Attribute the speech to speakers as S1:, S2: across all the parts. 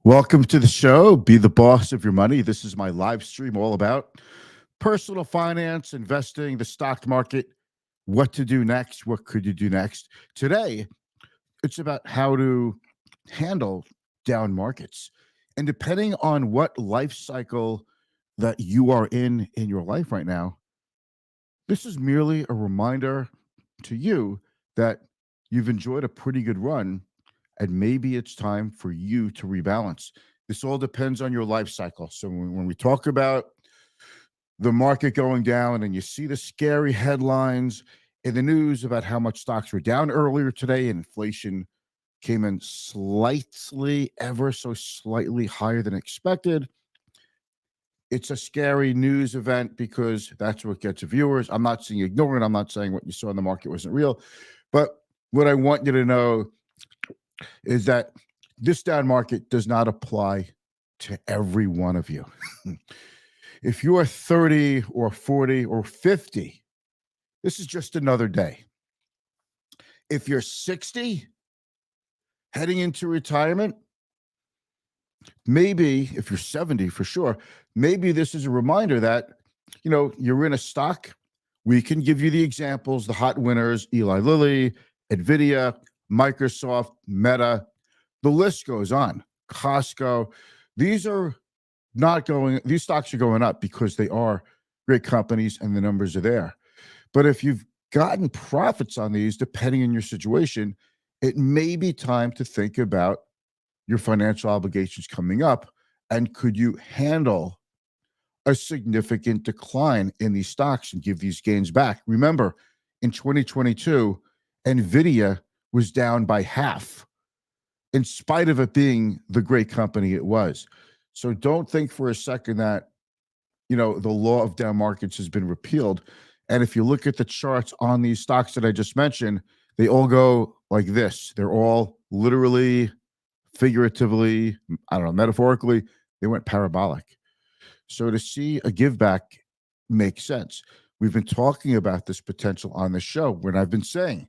S1: Welcome to the show. Be the boss of your money. This is my live stream all about personal finance, investing, the stock market, what to do next, what could you do next. Today, it's about how to handle down markets. And depending on what life cycle that you are in your life right now, this is merely a reminder to you that you've enjoyed a pretty good run and maybe it's time for you to rebalance. This all depends on your life cycle. So when we talk about the market going down and you see the scary headlines in the news about how much stocks were down earlier today and inflation came in slightly, ever so slightly higher than expected, it's a scary news event because that's what gets viewers. I'm not saying ignore it. I'm not saying what you saw in the market wasn't real. But what I want you to know is that this down market does not apply to every one of you. If you're 30 or 40 or 50, this is just another day. If you're 60, heading into retirement, maybe if you're 70 for sure, maybe this is a reminder that, you're in a stock. We can give you the examples, the hot winners, Eli Lilly, NVIDIA, Microsoft, Meta, the list goes on. Costco. These are not going, these stocks are going up because they are great companies and the numbers are there. But if you've gotten profits on these, depending on your situation, it may be time to think about your financial obligations coming up. And could you handle a significant decline in these stocks and give these gains back? Remember, in 2022, NVIDIA was down by half in spite of it being the great company it was. So don't think for a second that, the law of down markets has been repealed. And if you look at the charts on these stocks that I just mentioned, they all go like this. They're all literally, figuratively, I don't know, metaphorically, they went parabolic. So to see a give back makes sense. We've been talking about this potential on the show when I've been saying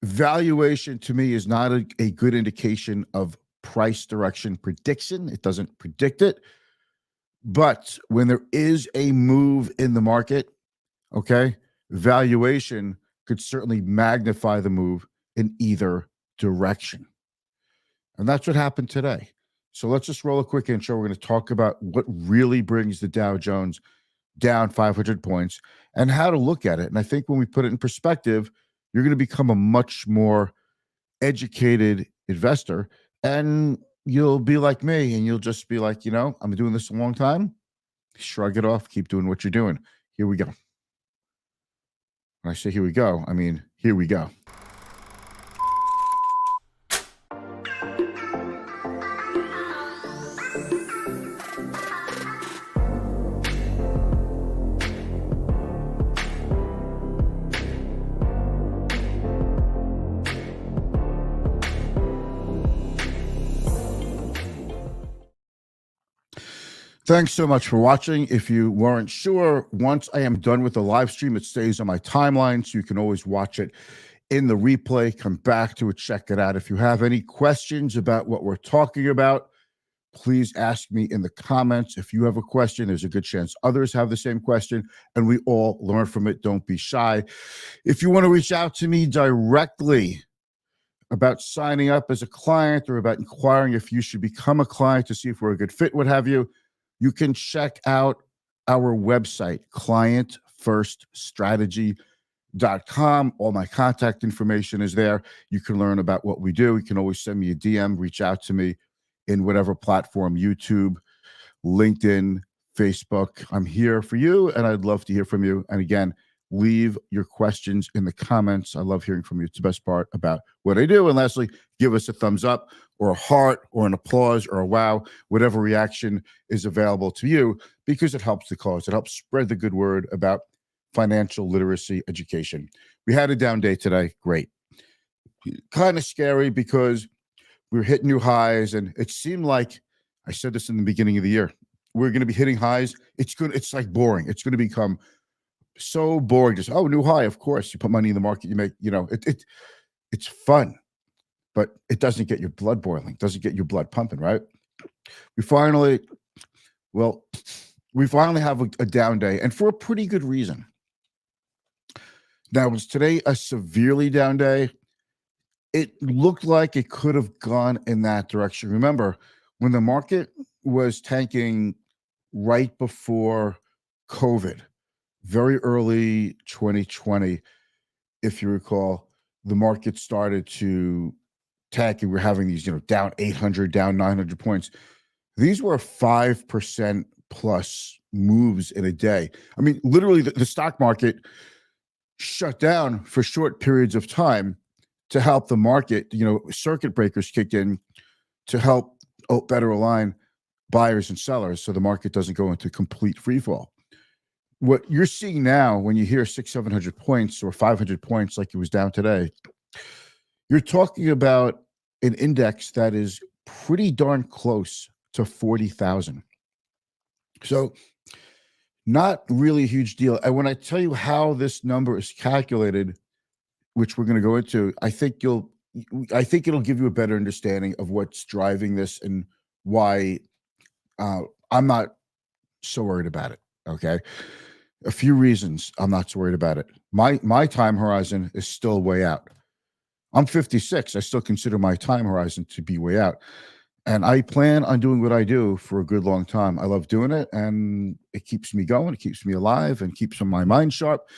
S1: valuation to me is not a good indication of price direction prediction. It doesn't predict it. But when there is a move in the market, okay, valuation could certainly magnify the move in either direction. And that's what happened today. So let's just roll a quick intro. We're going to talk about what really brings the Dow Jones down 500 points and how to look at it. And I think when we put it in perspective, you're going to become a much more educated investor and you'll be like me and you'll just be like, I'm doing this a long time. Shrug it off. Keep doing what you're doing. Here we go. When I say here we go, I mean, here we go. Thanks so much for watching. If you weren't sure, once I am done with the live stream, it stays on my timeline, so you can always watch it in the replay. Come back to it, check it out. If you have any questions about what we're talking about, please ask me in the comments. If you have a question, there's a good chance others have the same question, and we all learn from it. Don't be shy. If you want to reach out to me directly about signing up as a client or about inquiring if you should become a client to see if we're a good fit, what have you, you can check out our website, clientfirststrategy.com. All my contact information is there. You can learn about what we do. You can always send me a DM, reach out to me in whatever platform, YouTube, LinkedIn, Facebook. I'm here for you, and I'd love to hear from you. And again, leave your questions in the comments. I love hearing from you. It's the best part about what I do. And lastly, give us a thumbs up or a heart or an applause or a wow, whatever reaction is available to you, because it helps the cause. It helps spread the good word about financial literacy education. We had a down day today. Great. Kind of scary because we were hitting new highs, and it seemed like, I said this in the beginning of the year, we're going to be hitting highs. It's like boring. It's going to become so boring. Just, new high. Of course, you put money in the market, you make, it's fun. but it doesn't get your blood boiling, doesn't get your blood pumping, right? We finally, well, we finally have a down day, and for a pretty good reason. Now, was today a severely down day? It looked like it could have gone in that direction. Remember, when the market was tanking right before COVID, very early 2020, if you recall, the market started to tank and we're having these, down 800, down 900 points. These were 5% plus moves in a day. I mean, literally, the stock market shut down for short periods of time to help the market. Circuit breakers kicked in to help better align buyers and sellers so the market doesn't go into complete free fall. What you're seeing now when you hear 700 points or 500 points like it was down today, you're talking about an index that is pretty darn close to 40,000. So not really a huge deal. And when I tell you how this number is calculated, which we're going to go into, I think it'll give you a better understanding of what's driving this and why I'm not so worried about it. Okay. A few reasons I'm not so worried about it. My time horizon is still way out. I'm 56. I still consider my time horizon to be way out. And I plan on doing what I do for a good long time. I love doing it, and it keeps me going. It keeps me alive and keeps my mind sharp.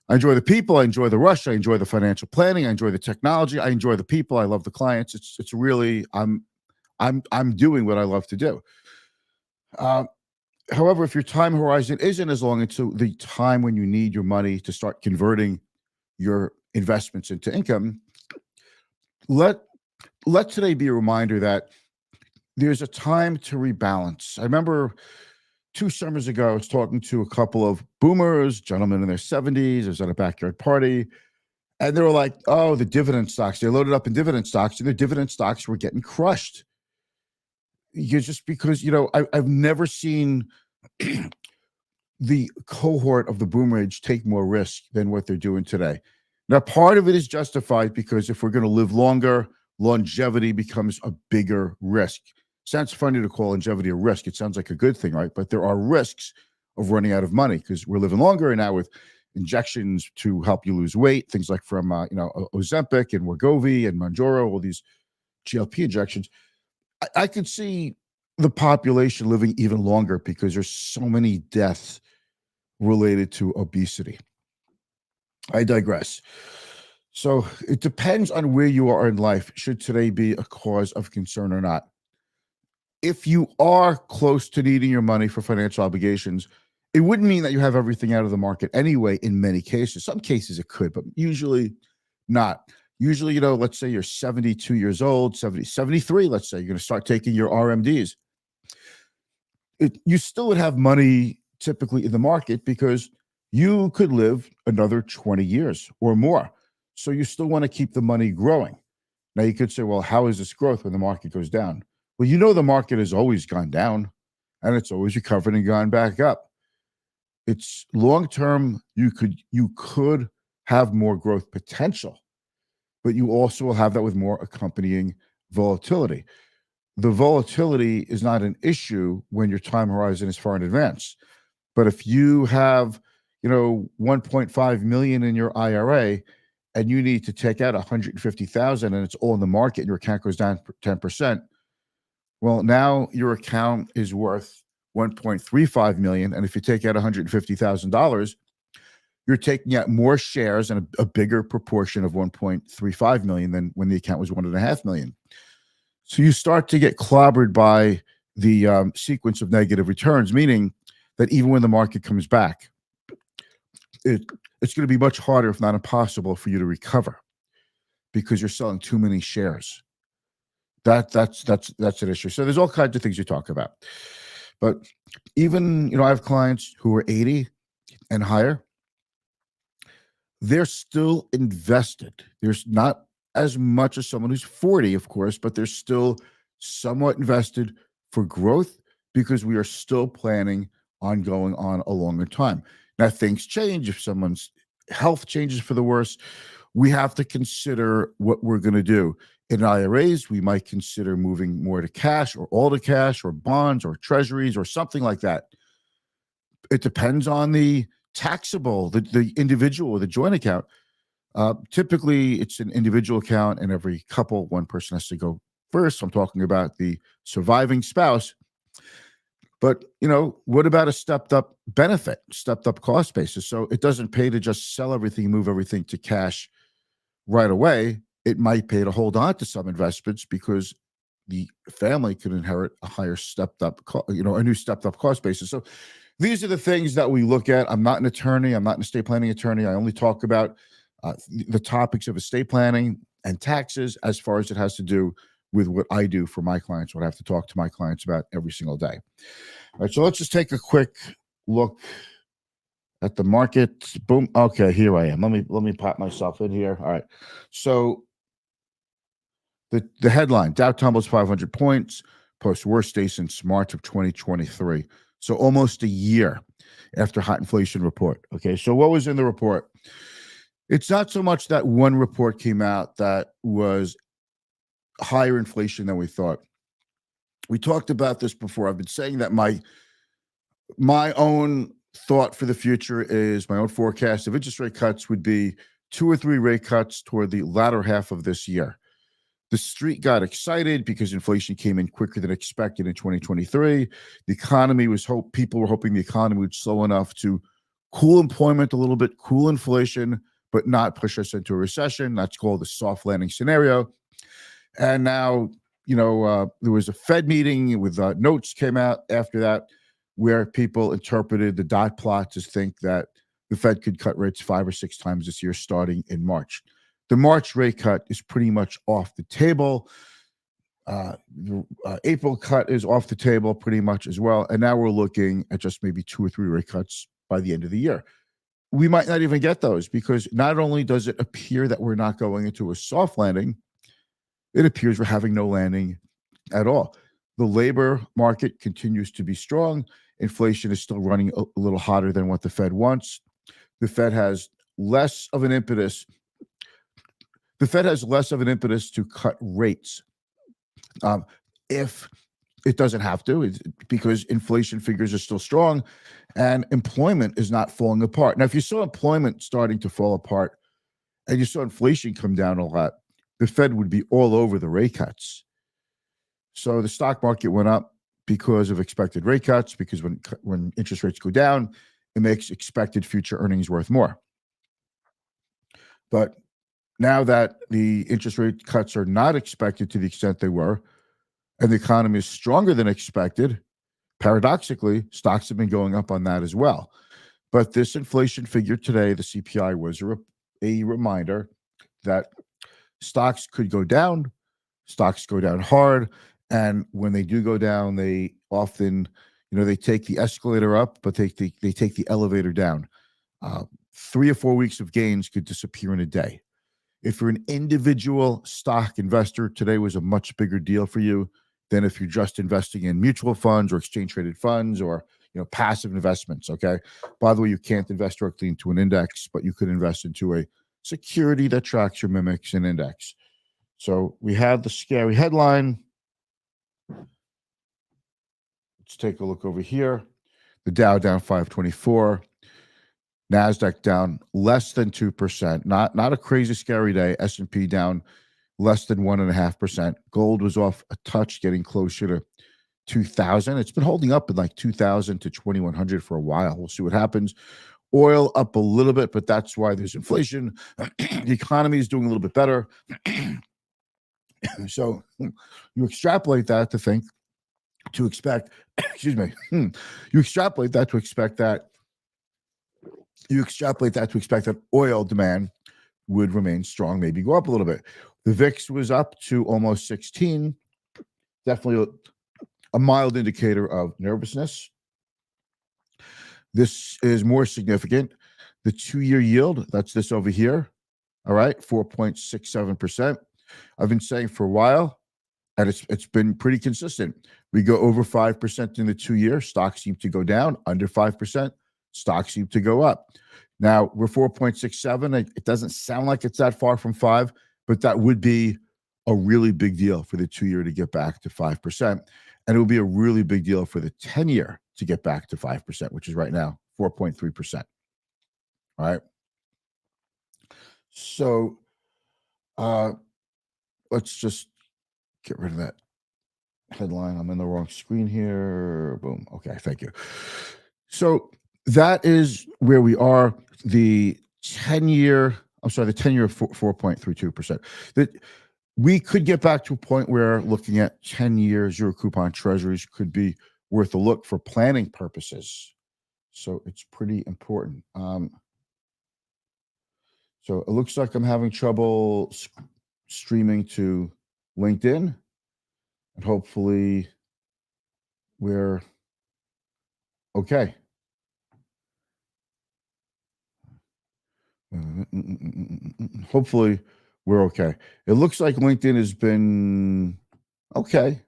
S1: I enjoy the people. I enjoy the rush. I enjoy the financial planning. I enjoy the technology. I enjoy the people. I love the clients. It's really I'm doing what I love to do. However, if your time horizon isn't as long until the time when you need your money to start converting your investments into income, let today be a reminder that there's a time to rebalance. I remember 2 summers ago, I was talking to a couple of boomers, gentlemen in their 70s. I was at a backyard party, and they were like, oh, the dividend stocks. They loaded up in dividend stocks, and their dividend stocks were getting crushed. Just because, I've never seen the cohort of the boomer age take more risk than what they're doing today. Now, part of it is justified because if we're going to live longer, longevity becomes a bigger risk. Sounds funny to call longevity a risk. It sounds like a good thing, right? But there are risks of running out of money because we're living longer, and now with injections to help you lose weight, things like from Ozempic and Wegovy and Mounjaro, all these GLP injections. I could see the population living even longer because there's so many deaths related to obesity. I digress. So it depends on where you are in life. Should today be a cause of concern or not? If you are close to needing your money for financial obligations, it wouldn't mean that you have everything out of the market anyway. In many cases, some cases it could, but usually not. Usually, let's say you're 72 years old, 73, let's say you're going to start taking your RMDs. You still would have money typically in the market because you could live another 20 years or more. So you still want to keep the money growing. Now you could say, well, how is this growth when the market goes down? Well, the market has always gone down and it's always recovered and gone back up. It's long-term. You could have more growth potential, but you also will have that with more accompanying volatility. The volatility is not an issue when your time horizon is far in advance. But if you have, 1.5 million in your IRA and you need to take out 150,000 and it's all in the market and your account goes down 10%, well, now your account is worth 1.35 million. And if you take out $150,000, you're taking out more shares and a bigger proportion of 1.35 million than when the account was 1.5 million. So you start to get clobbered by the sequence of negative returns, meaning that even when the market comes back, it's going to be much harder, if not impossible, for you to recover because you're selling too many shares. That's an issue. So there's all kinds of things you talk about. But even, I have clients who are 80 and higher. They're still invested. There's not as much as someone who's 40, of course, but they're still somewhat invested for growth because we are still planning on going on a longer time. Now, things change. If someone's health changes for the worse, we have to consider what we're going to do. In IRAs, we might consider moving more to cash or all to cash or bonds or treasuries or something like that. It depends on the taxable, the individual or the joint account. Typically, it's an individual account, and every couple, one person has to go first. I'm talking about the surviving spouse. But, what about a stepped up benefit, stepped up cost basis? So it doesn't pay to just sell everything, move everything to cash right away. It might pay to hold on to some investments because the family could inherit a higher stepped up, a new stepped up cost basis. So these are the things that we look at. I'm not an attorney. I'm not an estate planning attorney. I only talk about the topics of estate planning and taxes as far as it has to do with what I do for my clients, what I have to talk to my clients about every single day. All right, so let's just take a quick look at the market. Boom. Okay, here I am. Let me pop myself in here. All right. So the headline: Dow tumbles 500 points, post worst day since March of 2023. So almost a year after hot inflation report. Okay, so what was in the report? It's not so much that one report came out that was higher inflation than we thought. We talked about this before. I've been saying that my own thought for the future is, my own forecast of interest rate cuts would be 2 or 3 rate cuts toward the latter half of this year. The street got excited because inflation came in quicker than expected in 2023. People were hoping the economy would slow enough to cool employment a little bit, cool inflation, but not push us into a recession. That's called the soft landing scenario. And now, there was a Fed meeting with notes came out after that, where people interpreted the dot plot to think that the Fed could cut rates 5 or 6 times this year, starting in March. The March rate cut is pretty much off the table. The April cut is off the table pretty much as well. And now we're looking at just maybe 2 or 3 rate cuts by the end of the year. We might not even get those, because not only does it appear that we're not going into a soft landing, it appears we're having no landing at all. The labor market continues to be strong. Inflation is still running a little hotter than what the Fed wants. The Fed has less of an impetus. To cut rates if it doesn't have to, because inflation figures are still strong and employment is not falling apart. Now, if you saw employment starting to fall apart and you saw inflation come down a lot, the Fed would be all over the rate cuts. So the stock market went up because of expected rate cuts, because when interest rates go down, it makes expected future earnings worth more. But now that the interest rate cuts are not expected to the extent they were, and the economy is stronger than expected, paradoxically, stocks have been going up on that as well. But this inflation figure today, the CPI, was a reminder that stocks could go down. Stocks go down hard. And when they do go down, they often, they take the escalator up, but they take the elevator down. 3 or 4 weeks of gains could disappear in a day. If you're an individual stock investor, today was a much bigger deal for you than if you're just investing in mutual funds or exchange traded funds or passive investments. Okay. By the way, you can't invest directly into an index, but you could invest into a security that tracks or mimics an index. So we have the scary headline. Let's take a look over here. The Dow down 524. NASDAQ down less than 2%. Not a crazy, scary day. S&P down less than 1.5%. Gold was off a touch, getting closer to 2,000. It's been holding up in like 2,000 to 2,100 for a while. We'll see what happens. Oil up a little bit, but that's why there's inflation. The economy is doing a little bit better. So you extrapolate that to expect, excuse me, you extrapolate that to expect that oil demand would remain strong, maybe go up a little bit. The VIX was up to almost 16, definitely a mild indicator of nervousness. This is more significant. The 2-year yield, that's this over here, all right, 4.67%. I've been saying for a while, and it's been pretty consistent. We go over 5% in the 2 year, stocks seem to go down. Under 5%, stocks seem to go up. Now we're 4.67. It doesn't sound like it's that far from 5, but that would be a really big deal for the 2-year to get back to 5%. And it would be a really big deal for the 10-year to get back to 5%, which is right now 4.3%. All right. So let's just get rid of that headline. I'm in the wrong screen here. Boom. Okay. Thank you. So that is where we are. The 10-year, I'm sorry, the 10-year 4.32%. That we could get back to a point where looking at 10-year zero coupon treasuries could be worth a look for planning purposes. So it's pretty important. So it looks like I'm having trouble streaming to LinkedIn, and hopefully we're okay. Hopefully we're okay. It looks like LinkedIn has been okay.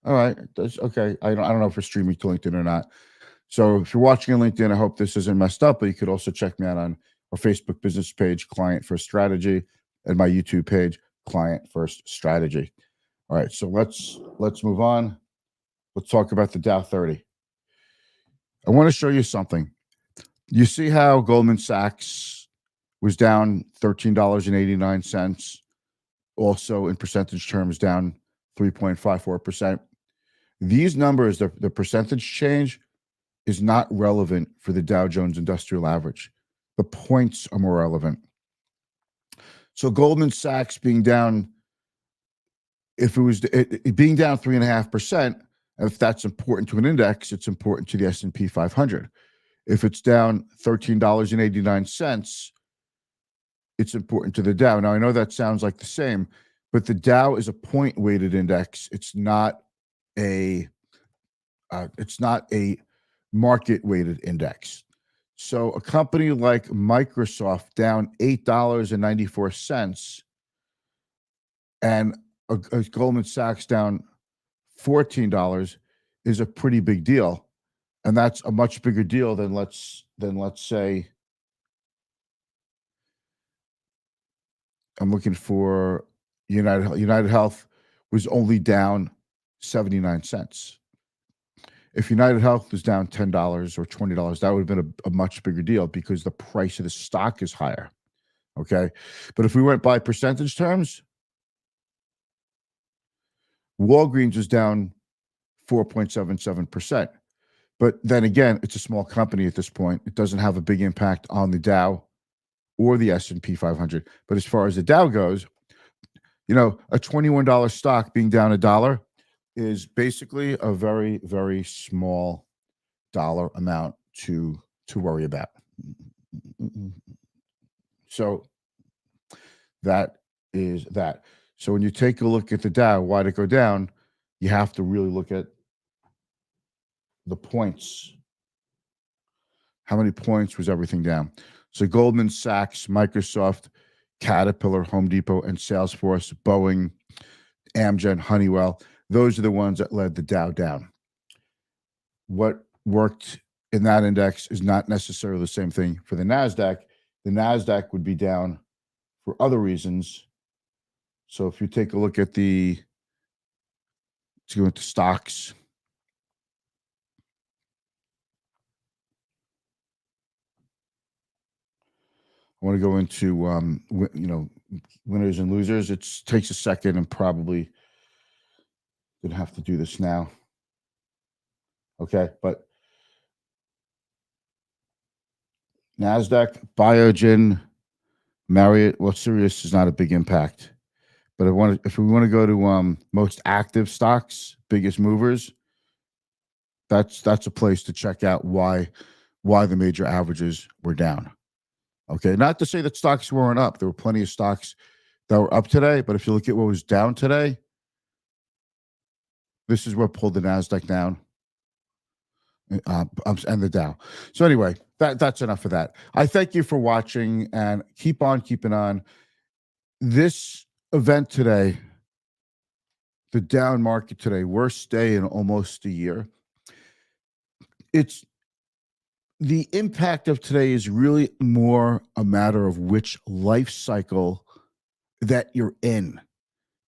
S1: All right. That's okay. I don't know if we're streaming to LinkedIn or not. So if you're watching on LinkedIn, I hope this isn't messed up, but you could also check me out on our Facebook business page, Client First Strategy, and my YouTube page, Client First Strategy. All right. So let's move on. Let's talk about the Dow 30. I want to show you something. You see how Goldman Sachs was down $13.89, also in percentage terms down 3.54%. These numbers, the percentage change is not relevant for the Dow Jones Industrial Average. The points are more relevant. So Goldman Sachs being down, if it was being down 3.5%, if that's important to an index, it's important to the S&P 500. If it's down $13.89, it's important to the Dow. Now, I know that sounds like the same, but the Dow is a point-weighted index. It's not a market-weighted index. So a company like Microsoft down $8.94 and a Goldman Sachs down $14 is a pretty big deal. And that's a much bigger deal than let's say I'm looking for United Health was only down 79 cents. If United Health was down $10 or $20, that would have been a much bigger deal because the price of the stock is higher. Okay. But if we went by percentage terms, Walgreens was down 4.77%. But then again, it's a small company at this point. It doesn't have a big impact on the Dow or the S&P 500. But as far as the Dow goes, a $21 stock being down $1 is basically a very, very small dollar amount to worry about. So that is that. So when you take a look at the Dow, why did it go down? You have to really look at the points. How many points was everything down? So Goldman Sachs, Microsoft, Caterpillar, Home Depot, and Salesforce, Boeing, Amgen, Honeywell, those are the ones that led the Dow down. What worked in that index is not necessarily the same thing for the NASDAQ. The NASDAQ would be down for other reasons. So if you take a look at let's go into stocks. I want to go into, winners and losers. It takes a second and probably didn't have to do this now. Okay, but NASDAQ, Biogen, Marriott, well, Sirius is not a big impact. But if we want to go to most active stocks, biggest movers, that's a place to check out why the major averages were down. Okay, not to say that stocks weren't up. There were plenty of stocks that were up today, but if you look at what was down today, this is what pulled the NASDAQ down and the Dow. So anyway, that's enough of that. I thank you for watching and keep on keeping on. This event today, the down market today, worst day in almost a year. It's the impact of today is really more a matter of which life cycle that you're in.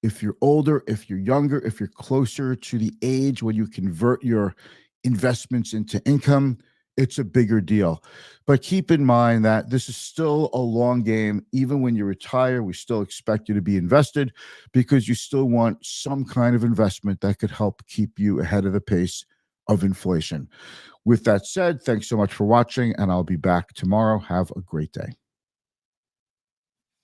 S1: If you're older, if you're younger, if you're closer to the age when you convert your investments into income, it's a bigger deal. But keep in mind that this is still a long game. Even when you retire, we still expect you to be invested because you still want some kind of investment that could help keep you ahead of the pace of inflation. With that said, thanks so much for watching, and I'll be back tomorrow. Have a great day.